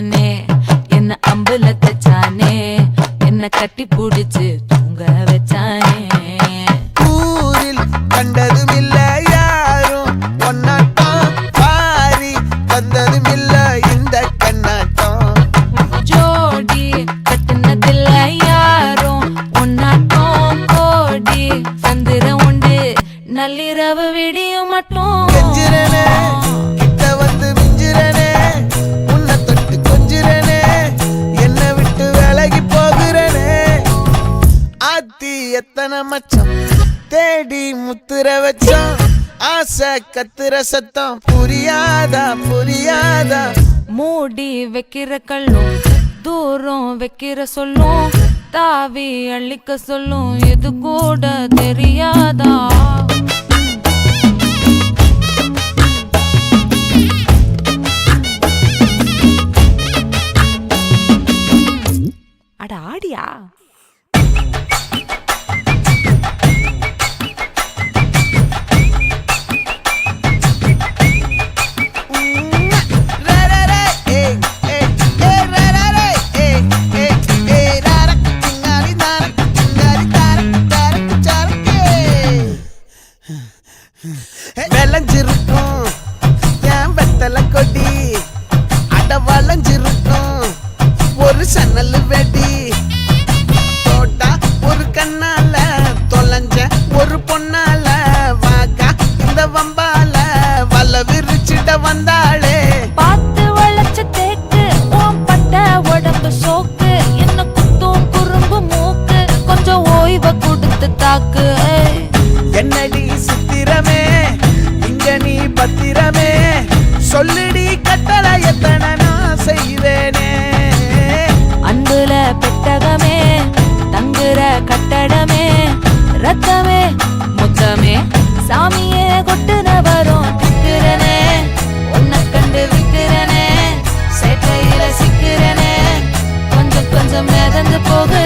வச்சானே என்ன அம்புல தச்சானே என்ன கட்டி புடிச்சு தூங்க வச்சானே. ஊரில் கண்டதும் இல்ல யாரும் ஒன்னாட்டம் பாரி வந்ததும் இல்ல இந்த கண்ணாட்டம். ஜோடி கட்டுனதில்ல யாரும் ஒன்னாட்டம் கோடி சந்திர உண்டு நள்ளிரவு விடியும் மட்டும். கெஞ்சிரனே கிட்ட வந்து மிஞ்சிரனே உன்னை தொட்டு கொஞ்சிரனே என்ன விட்டு விலகி போகிறனே. ஆத்தி எத்தனை மச்சம் தேடி முத்துற வச்சோம் ஆசை கத்துற சத்தம் புரியாதா புரியாதா. மூடி வைக்கிற கல்லும் தூரம் வைக்கிற சொல்லும் தாவி அள்ளிக்க சொல்லும் இது கூட தெரியாதா. அட ஆடியா விளைஞ்சிருக்கும் என் வெத்தலை கொடி அட வளைஞ்சிருக்கும் ஒரு சன்னல் வெடி தோட்டா ஒரு கண்ணால தொலைஞ்ச ஒரு பொண்ணால வாக்கா இந்த வம்பால வல விரிச்சிட வந்தாளே. பார்த்து வளைச்ச தேக்கு ஓம் பட்ட உடம்பு சோக்கு என்ன குத்தும் குறும்பு மூக்கு கொஞ்சம் ஓய்வை கொடுத்து தாக்கு. என்னடி சித்திரமே இங்க நீ பத்திரமே சொல்லுடி கட்டளை எத்தனை நான் செய்வேனே. அன்புல பெட்டகமே தங்குற கட்டடமே ரத்தமே முத்தமே சாமியே கொட்டுன வரும் திக்கிறனே உன்னை கண்டு விக்கிறனே சேட்டையில சிக்கிறனே கொஞ்சம் கொஞ்சம் மிதந்து போக